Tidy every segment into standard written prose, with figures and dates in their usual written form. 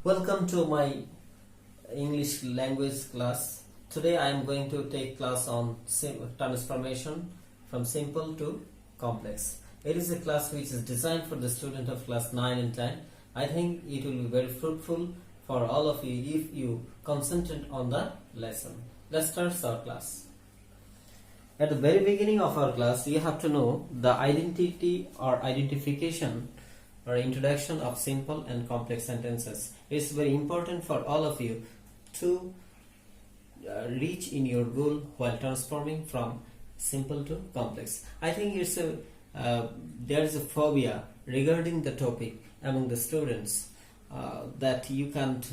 Welcome to my English language class. Today I am going to take class on transformation from simple to complex. It is a class which is designed for the student of class 9 and 10. I think it will be very fruitful for all of you if you concentrate on the lesson. Let's start our class. At the very beginning of our class, you have to know the identity or identification or introduction of simple and complex sentences. It's very important for all of you to reach in your goal while transforming from simple to complex. I think there is a phobia regarding the topic among the students that you can't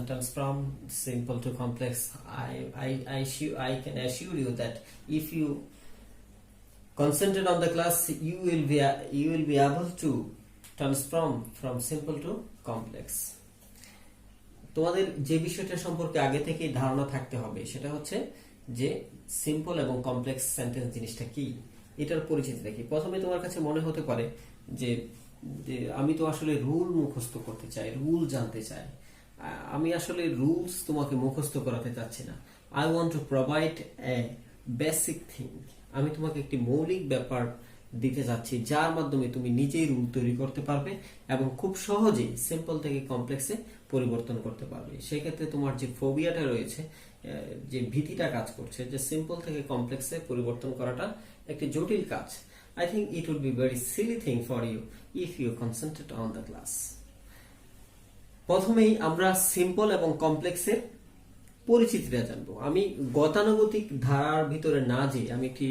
transform simple to complex. I can assure you that if you concentrate on the class, you will be able to transform from simple to complex. তোমাদের যে বিষয়টা সম্পর্কে আগে থেকেই ধারণা থাকতে হবে সেটা হচ্ছে যে সিম্পল এবং কমপ্লেক্স সেন্টেন্স জিনিসটা কি, এটার পরিচিতিটা কি। প্রথমে তোমার কাছে মনে হতে পারে যে আমি তো আসলে রুল মুখস্থ করতে চাই, রুল জানতে চাই। আমি আসলে রুলস তোমাকে মুখস্থ করাতে চাচ্ছি না। I want to provide a basic thing. আমি তোমাকে একটি মৌলিক ব্যাপার দিতে যাচ্ছি যার মাধ্যমে তুমি নিজেই রুল তৈরি করতে পারবে এবং খুব সহজেই সিম্পল থেকে কমপ্লেক্সে পরিবর্তন করতে পারবে। সেই ক্ষেত্রে তোমার যে ফোবিয়াটা রয়েছে, যে ভীতিটা কাজ করছে যে সিম্পল থেকে কমপ্লেক্সে পরিবর্তন করাটা একটি জটিল কাজ, I think it would be very silly thing for you if you concentrate on the class. প্রথমেই আমরা সিম্পল এবং কমপ্লেক্সের পরিচিতিটা জানবো। আমি গতানুগতিক ধারার ভিতরে না যেয়ে আমি একটি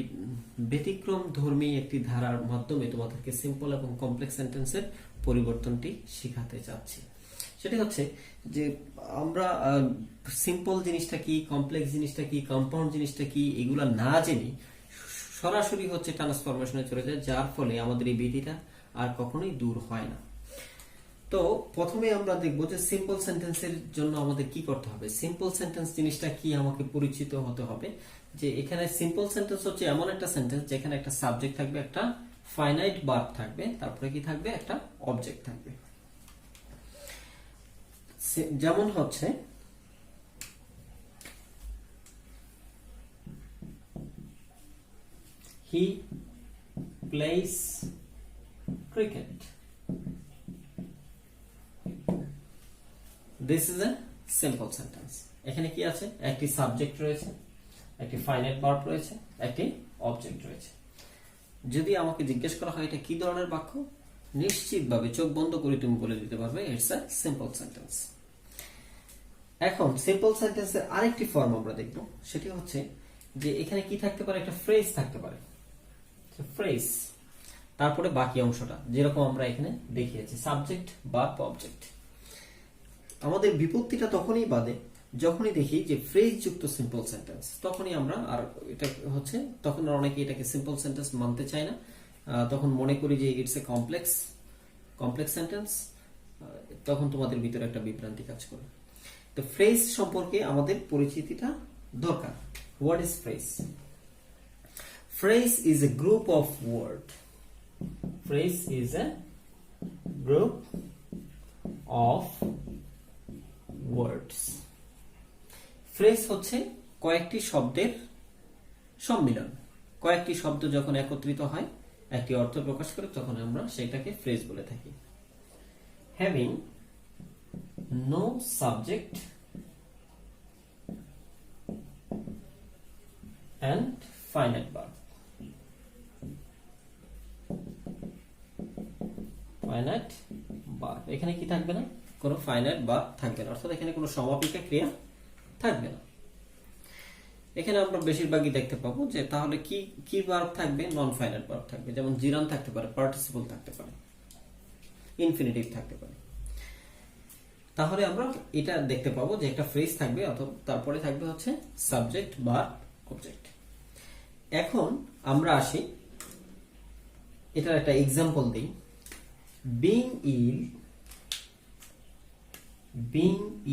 ব্যতিক্রম ধর্মী একটি ধারার মাধ্যমে তোমাদেরকে সিম্পল এবং কমপ্লেক্স সেন্টেন্সের পরিবর্তনটি শেখাতে চাচ্ছি। সেটা হচ্ছে যে আমরা সিম্পল জিনিসটা কি, কমপ্লেক্স জিনিসটা কি, কম্পাউন্ড জিনিসটা কি, এগুলা না জেনে সরাসরি হচ্ছে ট্রান্সফরমেশনে চলে যায়, যার ফলে আমাদের এই ভীতিটা আর কখনোই দূর হয় না। তো প্রথমে আমরা দেখবো যে সিম্পল সেন্টেন্সের জন্য আমাদের কি করতে হবে। সিম্পল সেন্টেন্স জিনিসটা কি আমাকে পরিচিত হতে হবে। যে এখানে সিম্পল সেন্টেন্স হচ্ছে এমন একটা সেন্টেন্স যেখানে একটা সাবজেক্ট থাকবে, একটা ফাইনাইট ভার্ব থাকবে, তারপরে কি থাকবে, একটা অবজেক্ট থাকবে। যেমন হচ্ছে he plays cricket. This is a simple sentence. এখানে কি আছে, একটি সাবজেক্ট রয়েছে, একটি ফাইনাইট ভার্ব রয়েছে, একটি অবজেক্ট রয়েছে। যদি আমাকে জিজ্ঞেস করা হয় এটা কি ধরনের বাক্য, নিশ্চিতভাবে চোখ বন্ধ করে তুমি বলে দিতে পারবে ইটস আ সিম্পল সেন্টেন্স। এখন সিম্পল সেন্টেন্সের আরেকটি ফর্ম আমরা দেখব, সেটি হচ্ছে যে এখানে কি থাকতে পারে, একটা ফ্রেজ থাকতে পারে, ফ্রেজ, তারপরে বাকি অংশটা যেরকম আমরা এখানে দেখিয়েছি সাবজেক্ট ভার্ব অবজেক্ট। আমাদের বিপত্তিটা তখনই বাদে যখনই দেখি যে ফ্রেজ যুক্ত সিম্পল সেন্টেন্স, তখনই আমরা আর এটা হচ্ছে তখন অনেকে এটাকে সিম্পল সেন্টেন্স মানতে চায় না, তখন মনে করি যে ইটস এ কমপ্লেক্স সেন্টেন্স। তখন তোমাদের ভিতরে একটা বিভ্রান্তি কাজ করে। তো ফ্রেজ সম্পর্কে আমাদের পরিচিতিটা দরকার। What is phrase? Phrase is a group of words. Phrase is a group of words. Phrase হচ্ছে কয়েকটি শব্দের সম্মিলন। কয়েকটি শব্দ যখন একত্রিত হয় একটি অর্থ প্রকাশ করে তখন আমরা সেটাকে ফ্রেজ বলে থাকি। Having no subject and finite verb. Finite verb, এখানে কি থাকবে না, কোনো ফাইনাইট ভার্ব থাকবে না, অর্থাৎ এখানে কোনো সমাপিকা ক্রিয়া থাকবে না। এখানে আমরা বেশিরভাগই দেখতে পাবো যে তাহলে কি কি ভার্ব থাকবে, নন ফাইনাইট ভার্ব থাকবে। যেমন জিরান থাকতে পারে, পার্টিসিপল থাকতে পারে, ইনফিনিটিভ থাকতে পারে। তাহলে আমরা এটা দেখতে পাবো যে একটা ফ্রেজ থাকবে, অথবা তারপরে থাকবে হচ্ছে সাবজেক্ট ভার্ব অবজেক্ট। এখন আমরা আসি, এটার একটা এক্সাম্পল দিই। being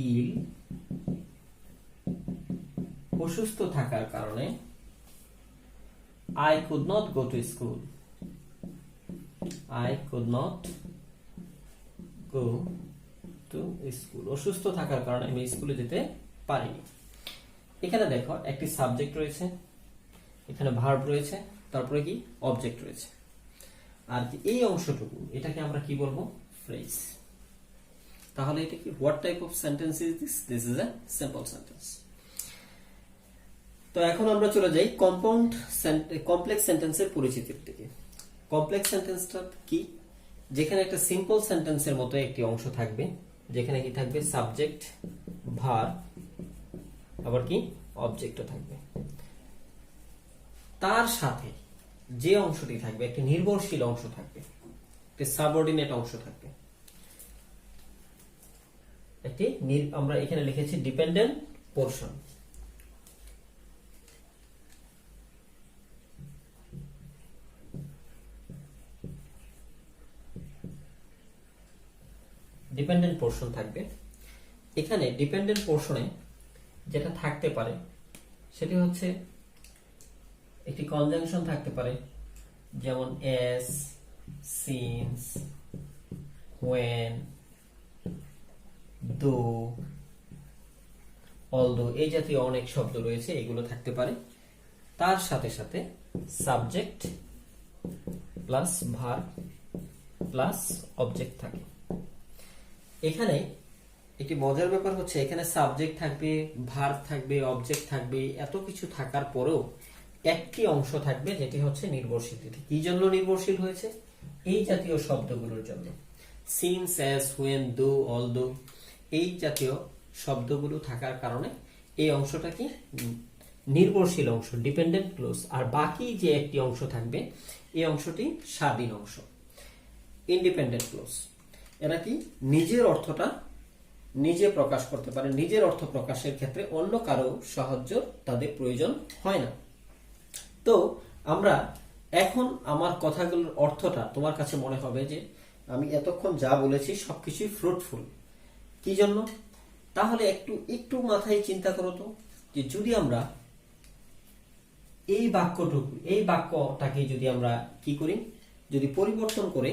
ill অসুস্থ থাকার কারণে I could not go to school. I could not go to school, অসুস্থ থাকার কারণে আমি স্কুলে যেতে পারিনি। এখানে দেখো একটি সাবজেক্ট রয়েছে, এখানে ভার্ব রয়েছে, তারপরে কি অবজেক্ট রয়েছে, আর এই অংশটুকু এটাকে আমরা কি বলবো, ফ্রেজ। তাহলে এটা কি, what type of sentence is this? This is a simple sentence. তো এখন আমরা চলে যাই কমপ্লেক্স সেন্টেন্সের পরিচিতির দিকে। কমপ্লেক্স সেন্টেন্সটা কি? যেখানে একটা সিম্পল সেন্টেন্সের মতো একটি অংশ থাকবে, যেখানে কি থাকবে, সাবজেক্ট, ভার্ব, আবার কি অবজেক্টও থাকবে। তার সাথে যে অংশটি থাকবে একটি নির্ভরশীল অংশ থাকবে, একটি সাবঅর্ডিনেট অংশ থাকবে, একটি আমরা এখানে লিখেছি ডিপেন্ডেন্ট পোরশন। ডিপেন্ডেন্ট পোরশন থাকবে। এখানে ডিপেন্ডেন্ট পোরশনে যেটা থাকতে পারে সেটি হচ্ছে একটি কনজাংশন থাকতে পারে, যেমন S, since, when, though, although, এই জাতীয় অনেক শব্দ রয়েছে, এগুলো থাকতে পারে। তার সাথে সাথে subject plus verb plus object থাকে। এখানে একটি মজার ব্যাপার হচ্ছে, এখানে সাবজেক্ট থাকবে, ভার্ব থাকবে, অবজেক্ট থাকবে, এত কিছু থাকার পরেও একটি অংশ থাকবে যেটি হচ্ছে নির্ভরশীল। কি জন্য নির্ভরশীল হয়েছে? এই জাতীয় শব্দগুলোর জন্য। Since, as, when, though, although, এই জাতীয় শব্দগুলো থাকার কারণে এই অংশটা কি নির্ভরশীল অংশ, ডিপেন্ডেন্ট ক্লোজ। আর বাকি যে একটি অংশ থাকবে এই অংশটি স্বাধীন অংশ, ইন্ডিপেন্ডেন্ট ক্লোজ। এরা কি নিজের অর্থটা নিজে প্রকাশ করতে পারে, নিজের অর্থ প্রকাশের ক্ষেত্রে অন্য কারো সাহায্য তাদের প্রয়োজন হয় না। তো আমরা এখন আমার কথাগুলোর অর্থটা তোমার কাছে মনে হবে যে আমি এতক্ষণ যা বলেছি সবকিছুই ফ্রুটফুল। কি জন্য? তাহলে একটু মাথায় চিন্তা করো তো, যে যদি আমরা এই বাক্যটাকে যদি আমরা কি করি, যদি পরিবর্তন করে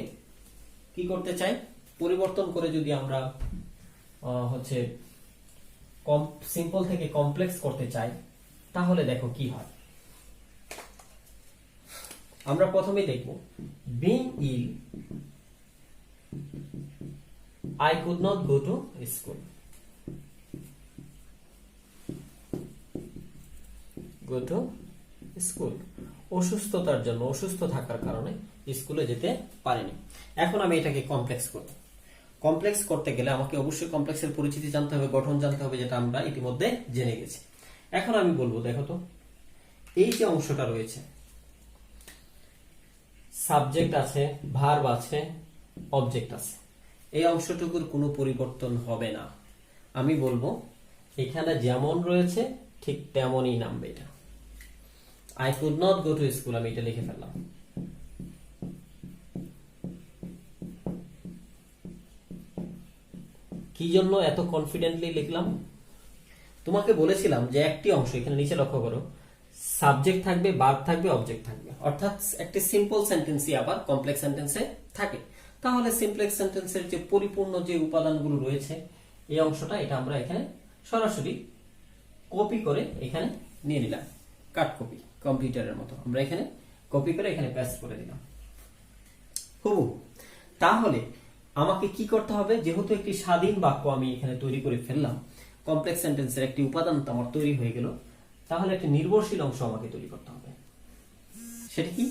কি করতে চাই, পরিবর্তন করে যদি আমরা হচ্ছে সিম্পল থেকে কমপ্লেক্স করতে চাই, তাহলে দেখো কি হয়। আমরা প্রথমে দেখব, being ill I could not go to school. Go to school. অসুস্থতার জন্য, অসুস্থ থাকার কারণে স্কুলে যেতে পারিনি। এখন আমি এটাকে কমপ্লেক্স করব। কমপ্লেক্স করতে গেলে আমাকে অবশ্যই কমপ্লেক্সের পরিচিতি জানতে হবে, গঠন জানতে হবে, যেটা আমরা ইতিমধ্যে জেনে গেছি। এখন আমি বলবো, দেখো তো, এই যে অংশটা রয়েছে, সাবজেক্ট আছে, ভার্ব আছে, অবজেক্ট আছে, এই অংশটুকুর কোনো পরিবর্তন হবে না। আমি বলবো এখানে যেমন রয়েছে ঠিক তেমনই নামবে এটা। I could not go to school, আমি এটা লিখে ফেললাম। কি জন্য এত কনফিডেন্টলি লিখলাম? তোমাকে বলেছিলাম যে একটি অংশ, এখানে নিচে লক্ষ্য করো, সাবজেক্ট থাকবে, ভার্ব থাকবে, অবজেক্ট থাকবে, অর্থাৎ একটি সিম্পল সেন্টেন্সই আবার কমপ্লেক্স সেন্টেন্সে থাকে। তাহলে সিম্পলেক্স সেন্টেন্সের যে পরিপূর্ণ যে উপাদানগুলো রয়েছে, এই অংশটা এটা আমরা এখানে সরাসরি কপি করে এখানে নিয়ে নিলাম, কাট কপি, কম্পিউটারের মতো আমরা এখানে কপি করে এখানে পেস্ট করে দিলাম হুবহু। তাহলে আমাকে কি করতে হবে? যেহেতু একটি স্বাধীন বাক্য আমি এখানে তৈরি করে ফেললাম, কমপ্লেক্স সেন্টেন্সের একটি উপাদান তো আমার তৈরি হয়ে গেল, তাহলে একটি নির্ভরশীল অংশ আমাকে তৈরি করতে হবে। সেটা কি?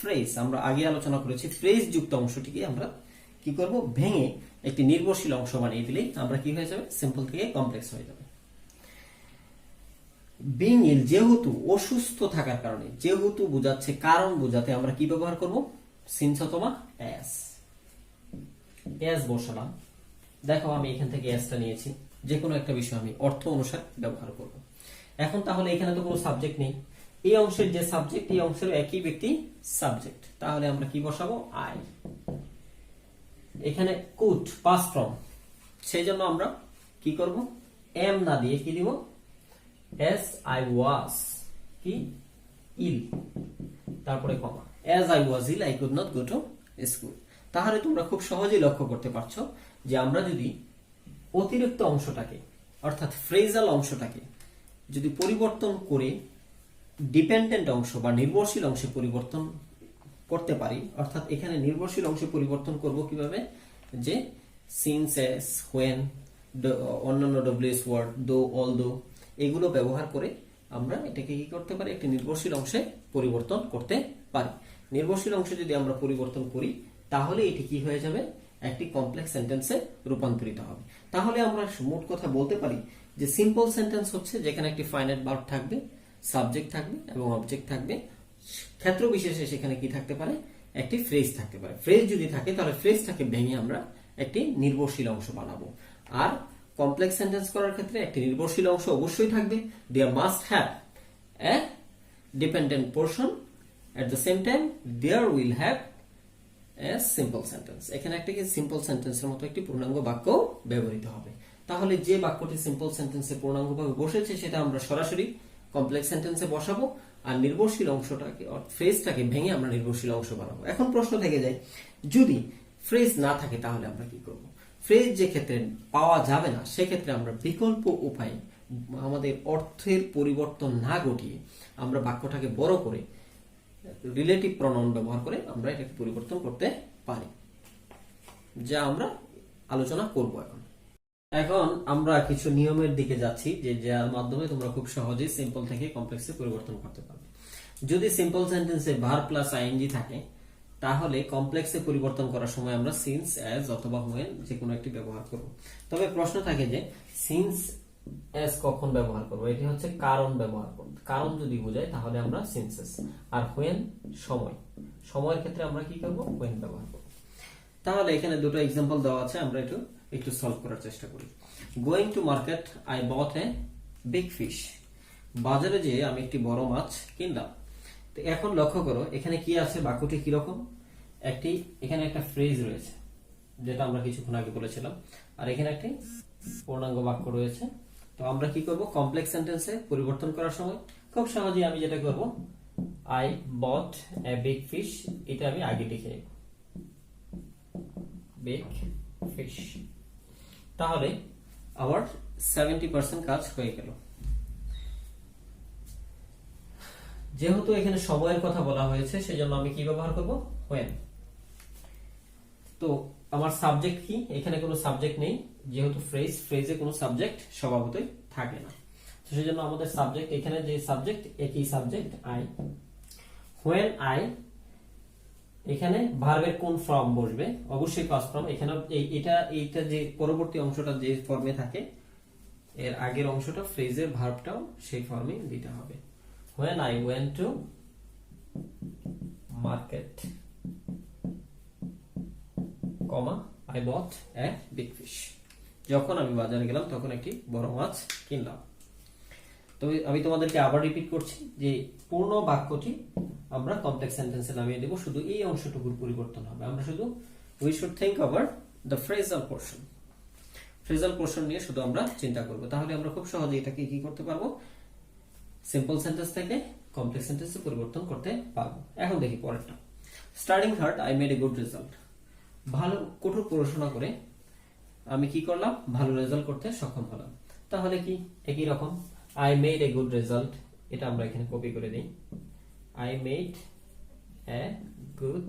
ফ্রেজ। আমরা আগে আলোচনা করেছি, ফ্রেজ যুক্ত অংশটিকে আমরা কি করব? ভেঙে একটি নির্ভরশীল অংশ বানিয়ে দিলেই আমরা কি হয়ে যাবে? সিম্পল থেকে কমপ্লেক্স হয়ে যাবে। বিং ইল, যেহেতু অসুস্থ থাকার কারণে, যেহেতু বোঝাচ্ছে কারণ বোঝাতে আমরা কি ব্যবহার করব? সিন্স অথবা অ্যাজ। অ্যাজ বসালাম, দেখো আমি এখান থেকে অ্যাজটা নিয়েছি, যে কোনো একটা বিষয় আমি অর্থ অনুসারে ব্যবহার করব। এখন তাহলে এখানে তো কোনো সাবজেক্ট নেই, এই অংশের যে সাবজেক্ট, এই অংশের একই ব্যক্তি সাবজেক্ট, তাহলে আমরা কি বসাবো? আই। এখানে কুড, পাস্ট ফর্ম, সেই জন্য আমরা কি করব? এম না দিয়ে কি দিব? এস আই ওয়াজ কি ইল, তারপরে comma, as I was ill I could not go to school. তাহলে তোমরা খুব সহজেই লক্ষ্য করতে পারছো যে আমরা যদি অতিরিক্ত অংশটাকে অর্থাৎ ফ্রেজাল অংশটাকে যদি পরিবর্তন করে ডিপেন্ডেন্ট অংশ বা নির্ভরশীল অংশে পরিবর্তন করতে পারি, অর্থাৎ এখানে নির্ভরশীল অংশে পরিবর্তন করব কিভাবে, যে সিন্স, এস, হোয়েন, অন্যান্য ডব্লিউএস ওয়ার্ড, দো, অলদো, এগুলো ব্যবহার করে আমরা এটাকে কি করতে পারি, একটি নির্ভরশীল অংশে পরিবর্তন করতে পারি। নির্ভরশীল অংশে যদি আমরা পরিবর্তন করি তাহলে এটি কি হয়ে যাবে, একটি কমপ্লেক্স সেন্টেন্সে রূপান্তরিত হবে। তাহলে আমরা মোট কথা বলতে পারি যে সিম্পল সেন্টেন্স হচ্ছে যেখানে একটি ফাইনাইট ভার্ব থাকবে, সাবজেক্ট থাকবে এবং অবজেক্ট থাকবে। ক্ষেত্র বিশেষে সেখানে কি থাকতে পারে, একটি ফ্রেজ থাকতে পারে। ফ্রেজ যদি থাকে তাহলে ফ্রেজটাকে ভেঙে আমরা একটি নির্ভরশীল অংশ বানাবো। আর কমপ্লেক্স সেন্টেন্স করার ক্ষেত্রে একটি নির্ভরশীল অংশ অবশ্যই থাকবে। There must have a dependent portion, at the same time there will have a simple sentence। এখানে একটা কি সিম্পল সেন্টেন্সের মতো একটি পূর্ণাঙ্গ বাক্য ব্যবহৃত হবে। তাহলে যে বাক্যটি সিম্পল সেন্টেন্সে পূর্ণাঙ্গভাবে বসেছে সেটা আমরা সরাসরি কমপ্লেক্স সেন্টেন্সে বসাবো, আর নির্ভরশীল অংশটাকে ফ্রেজটাকে ভেঙে আমরা নির্ভরশীল অংশ বানাবো। এখন প্রশ্ন থেকে যায়, যদি ফ্রেজ না থাকে তাহলে আমরা কি করব? ফ্রেজ যে ক্ষেত্রে পাওয়া যাবে না সেক্ষেত্রে আমরা বিকল্প উপায়ে আমাদের অর্থের পরিবর্তন না ঘটিয়ে আমরা বাক্যটাকে বড় করে রিলেটিভ প্রনাউন ব্যবহার করে আমরা এটাকে পরিবর্তন করতে পারি, যা আমরা আলোচনা করব। এখন আমরা কিছু নিয়মের দিকে যাচ্ছি যে যার মাধ্যমে তোমরা খুব সহজেই সিম্পল থেকে কমপ্লেক্সে পরিবর্তন করতে পারবে। যদি সিম্পল সেন্টেন্সে ভার্ব প্লাস আইএনজি থাকে তাহলে কমপ্লেক্সে পরিবর্তন করার সময় আমরা সিন্স, অ্যাজ অথবা হোয়েন যে কোনো একটি ব্যবহার করব। তবে প্রশ্ন থাকে যে সিন্স, অ্যাজ কখন ব্যবহার করব? এটি হচ্ছে কারণ ব্যবহার করব। কারণ যদি বোঝায় তাহলে আমরা সিন্সেস, আর হোয়েন সময়, সময়ের ক্ষেত্রে আমরা কি করব, হোয়েন ব্যবহার করব। তাহলে এখানে দুটো एग्जांपल দেওয়া আছে, আমরা একটু সলভ করার চেষ্টা করি। Going to market I bought a big fish. বাজারে যেয়ে আমি একটি বড় মাছ কিনলাম। তো এখন লক্ষ্য করো এখানে কি আছে, বাক্যটি কি রকম, এখানে একটা ফ্রেজ রয়েছে যেটা আমরা কিছুক্ষণ আগে বলেছিলাম, আর এখানে একটি পূর্ণাঙ্গ বাক্য রয়েছে। তো আমরা কি করব, কমপ্লেক্স সেন্টেন্সে পরিবর্তন করার সময় খুব সহজেই আমি যেটা করব, I bought a big fish, এটা আমি আগে লিখে নেব, বিগ ফিশ। তাহলে আমার 70% কাজ হয়ে গেল। যেহেতু এখানে সময়ের কথা বলা হয়েছে সেজন্য আমি কি ব্যবহার করব, when। তো আমার সাবজেক্ট কি, এখানে কোনো সাবজেক্ট নেই, যেহেতু ফ্রেজে কোনো সাবজেক্ট স্বভাবতই থাকে না, তো সেজন্য আমাদের সাবজেক্ট, এখানে যে সাবজেক্ট একই সাবজেক্ট আই। when I, এখানে ভার্বের কোন ফর্ম বসবে, অবশ্যই পাস্ট ফর্ম। এখানে এইটা যে পরবর্তী অংশটা যে ফর্মে থাকে এর আগের অংশটা ফ্রেজের ভার্বটাও সেই ফর্মে দিতে হবে। when I went to market, I bought a big fish। যখন আমি বাজারে গেলাম তখন একটি বড় মাছ কিনলাম। তো আমি তোমাদেরকে আবার রিপিট করছি যে পূর্ণ বাক্যটি আমরা কমপ্লেক্স সেন্টেন্সে নামিয়ে দেব, শুধু এই অংশটুকুর পরিবর্তন হবে। আমরা শুধু we should think about the phrasal portion। Phrasal portion নিয়ে শুধু আমরা চিন্তা করব, তাহলে আমরা খুব সহজে এটাকে কি করতে পারবো, সিম্পল সেন্টেন্স থেকে কমপ্লেক্স সেন্টেন্সে পরিবর্তন করতে পারবো। এখন দেখি পরেরটা, studying hard I made a good result. ভালো কঠোর পড়াশোনা করে আমি কি করলাম, ভালো রেজাল্ট করতে সক্ষম হলাম। তাহলে কি একই রকম, I made a good result, এটা আমরা এখানে কপি করে দিই, I made a good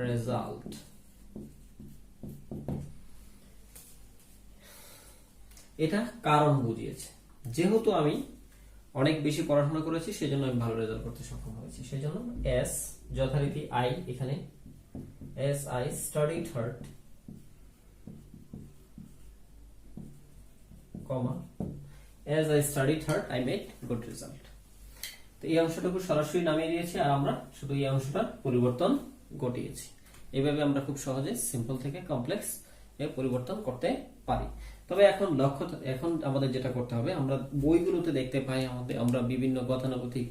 result. এটা কারণ বুঝিয়েছে, যেহেতু আমি অনেক বেশি পড়াশোনা করেছি সেজন্য আমি ভালো রেজাল্ট করতে সক্ষম হয়েছি। সেজন্য এস যথারীতি আই, এখানে S I studied hard, comma S I studied hard I made good result. তো এই অংশটুকু সরাসরি নামিয়ে দিয়েছি আর আমরা শুধু এই অংশটার পরিবর্তন ঘটিয়েছি। এইভাবে আমরা খুব সহজে সিম্পল থেকে কমপ্লেক্স এর পরিবর্তন করতে পারি। তবে এখন আমাদের যেটা করতে হবে, আমরা বইগুলোতে দেখতে পাই, আমরা বিভিন্ন গতানুগতিক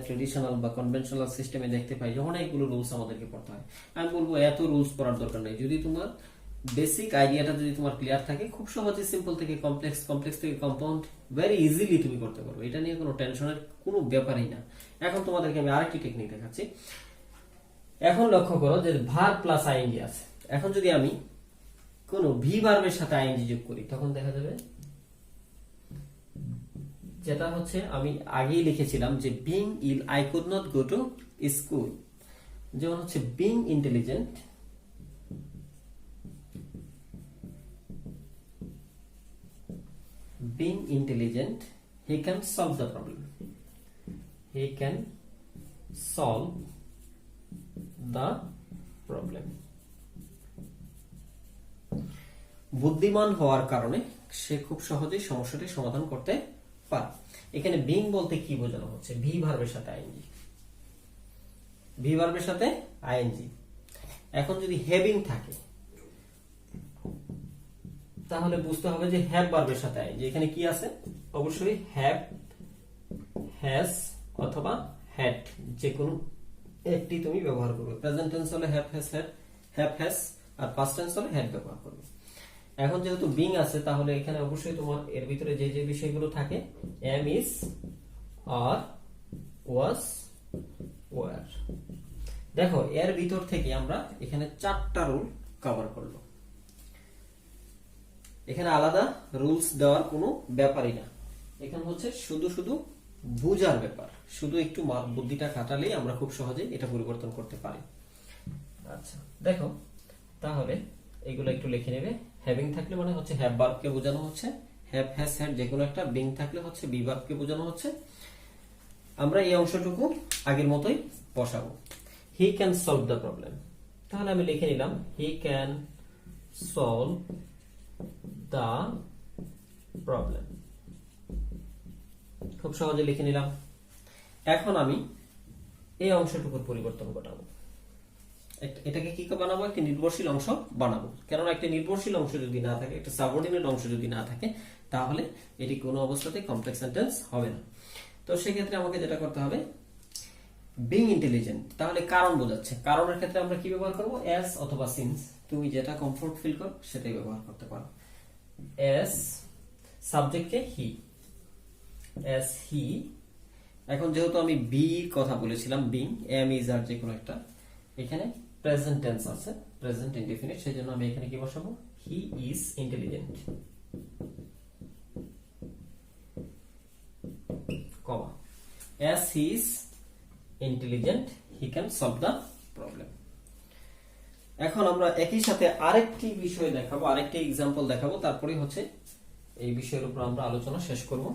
ট্রেডিশনাল বা কনভেনশনাল সিস্টেমে দেখতে পাই যে অনেকগুলো রুলস আমাদেরকে পড়তে হয়। আমি বলবো এত রুলস পড়ার দরকার নেই, যদি তোমার বেসিক আইডিয়াটা যদি তোমার ক্লিয়ার থাকে খুব সহজে সিম্পল থেকে কমপ্লেক্স, কমপ্লেক্স থেকে কম্পাউন্ড ভেরি ইজিলি তুমি করতে পারবে। এটা নিয়ে কোনো টেনশনের কোনো ব্যাপারই না। এখন তোমাদেরকে আমি আরেকটি টেকনিক দেখাচ্ছি। এখন লক্ষ্য করো যে ভার্ব প্লাস আইএনজি আছে। এখন যদি আমি কোনো ভি ভার্বের সাথে আইএনজি যোগ করি তখন দেখা যাবে যেটা হচ্ছে আমি আগেই লিখেছিলাম যে being ill I could not go to school, যেমন হচ্ছে being intelligent being intelligent he can solve the problem, he can solve the problem. বুদ্ধিমান হওয়ার কারণে সে খুব সহজেই সমস্যাটি সমাধান করতে পারে। এখানে being বলতে কি বোঝানো হচ্ছে? ভি ভার্বের সাথে আইএনজি, ভি ভার্বের সাথে আইএনজি। এখন যদি হ্যাভিং থাকে তাহলে বুঝতে হবে যে হ্যাভ ভার্বের সাথে আইএনজি। এখানে কি আছে? অবশ্যই হ্যাভ, হ্যাজ অথবা হ্যাড, যে কোনো একটি তুমি ব্যবহার করবে। প্রেজেন্ট টেন্স হলে have, has, had, have, has, আর পাস্ট টেন্স হলে হ্যাড ব্যবহার করবে। এখন যেহেতু বিং আছে তাহলে এখানে অবশ্যই তোমার এর ভিতরে যে যে বিষয়গুলো থাকে am, is, are, was, were. দেখো এর ভিতর থেকে আমরা এখানে 4টা রুল কভার করলো। এখানে আলাদা রুলস দেওয়ার কোনো ব্যাপারই না, এখানে হচ্ছে শুধু শুধু বুঝার ব্যাপার। শুধু একটু বুদ্ধিটা খাটালেই আমরা খুব সহজে এটা পরিবর্তন করতে পারি। আচ্ছা দেখো তাহলে এগুলো একটু লিখে নেবে। হ্যাভিং থাকলে মানে হচ্ছে হ্যাভ ভার্বকে বোঝানো হচ্ছে, হ্যাভ, হ্যাজ, হ্যাড যে কোনো একটা। বিং থাকলে হচ্ছে বি ভার্বকে বোঝানো হচ্ছে। আমরা এই অংশটুকু আগের মতোই বসাবো। He can solve the problem, তাহলে আমি লিখে নিলাম he can solve the problem, খুব সহজে লিখে নিলাম। এখন আমি এই অংশটুকুর পরিবর্তন ঘটাবো। এটাকে কি বানাবো? একটি নির্ভরশীল অংশ বানাবো। কেননা একটা নির্ভরশীল অংশ যদি না থাকে, একটা সাবঅর্ডিনেট অংশ যদি না থাকে, তাহলে এটি কোনো অবস্থাতে কমপ্লেক্স সেন্টেন্স হবে না। তো সেক্ষেত্রে আমাকে যেটা করতে হবে, বিং ইন্টেলিজেন্ট, তাহলে কারণ বোঝাচ্ছে। কারণের ক্ষেত্রে আমরা কি ব্যবহার করবো? এস অথবা সিন্স, তুমি যেটা কমফোর্ট ফিল করো সেটাই ব্যবহার করতে পারো। এস সাবজেক্টকে হি, এস হি। এখন যেহেতু আমি বি কথা বলেছিলাম, বিং, এম, ইজ, আর যে কোনো একটা, এখানে প্রেজেন্ট টেন্স আছে, প্রেজেন্ট ইনডিফিনিট, সেজন্য আমি এখানে কি বসাবো? He is intelligent, comma, as he is intelligent he can solve the problem. এখন আমরা একই সাথে আরেকটি বিষয় দেখাবো, আরেকটি एग्जांपल দেখাবো, তারপরে হচ্ছে এই বিষয়ের উপর আমরা আলোচনা শেষ করব।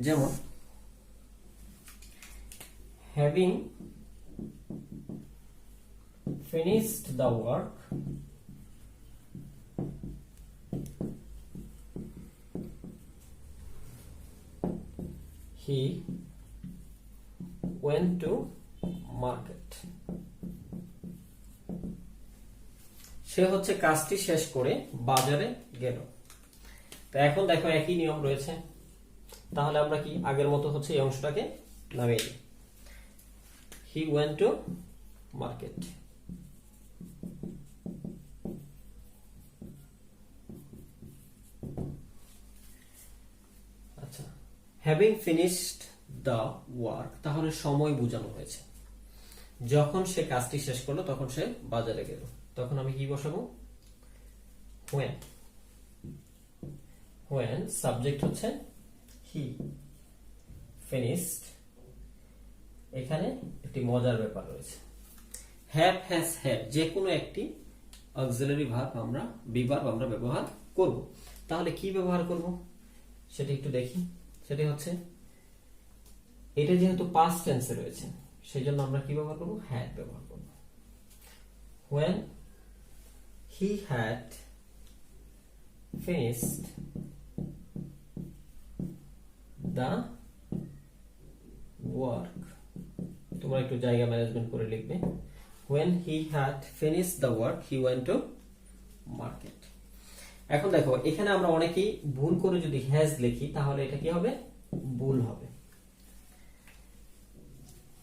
যেমন having finished the work he went to market, সে হচ্ছে কাজটি শেষ করে বাজারে গেল। তো এখন দেখো একই নিয়ম রয়েছে, তাহলে আমরা কি আগের মতো হচ্ছে এই অংশটাকে নামিয়ে দিই। he went to market, আচ্ছা having finished the work, তাহলে সময় বোঝানো হয়েছে। যখন সে কাজটি শেষ করলো তখন সে বাজারে গেল, তখন আমি কি বসাবো? when, when সাবজেক্ট হচ্ছে he, finished, এখানে একটি মজার ব্যাপার রয়েছে। হ্যাভ, হ্যাজ, হ্যাড যে কোনো একটি অক্সিলারি ভার্ব আমরা, বি ভার্ব আমরা ব্যবহার করব। তাহলে কি ব্যবহার করব সেটা একটু দেখি। সেটা হচ্ছে এটা যেহেতু পাস্ট টেন্সে রয়েছে সেজন্য আমরা কি ব্যবহার করব? হ্যাড ব্যবহার করব। when he had finished the work, তোমরা একটু জায়গা ম্যানেজমেন্ট করে লিখবে। when he had finished the work he went to market। এখন দেখো এখানে আমরা অনেকেই ভুল করে যদি হ্যাজ লিখি তাহলে এটা কি হবে? ভুল হবে।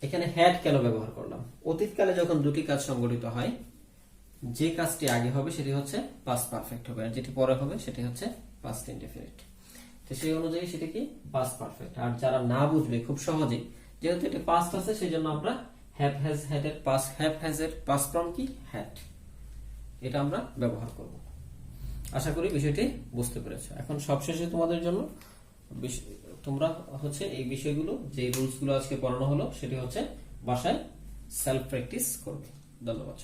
এখানে হ্যাড কেন ব্যবহার করলাম? অতীতকালে যখন দুটি কাজ সংঘটিত হয়, যে কাজটি আগে হবে সেটি হচ্ছে পাস্ট পারফেক্ট হবে, আর যেটি পরে হবে সেটি হচ্ছে পাস্ট ইনডেফিনিট। তো সেই অনুযায়ী সেটি কি? Past perfect. আর যারা না বুঝবে খুব সহজেই, যেহেতু এটা পাস্ট আছে সেজন্য আমরা হ্যাভ হ্যাজ হ্যাড এর পাস্ট, হ্যাভ হ্যাজ এর পাস্ট ফর্ম কি? হ্যাড। এটা আমরা ব্যবহার করব। আশা করি বিষয়টি বুঝতে পেরেছো। এখন সবশেষে তোমাদের জন্য তোমরা হচ্ছে এই বিষয়গুলো, যে রুলস গুলো আজকে পড়ানো হলো, সেটি হচ্ছে বাসায় সেলফ প্র্যাকটিস করবে। ধন্যবাদ সবাই।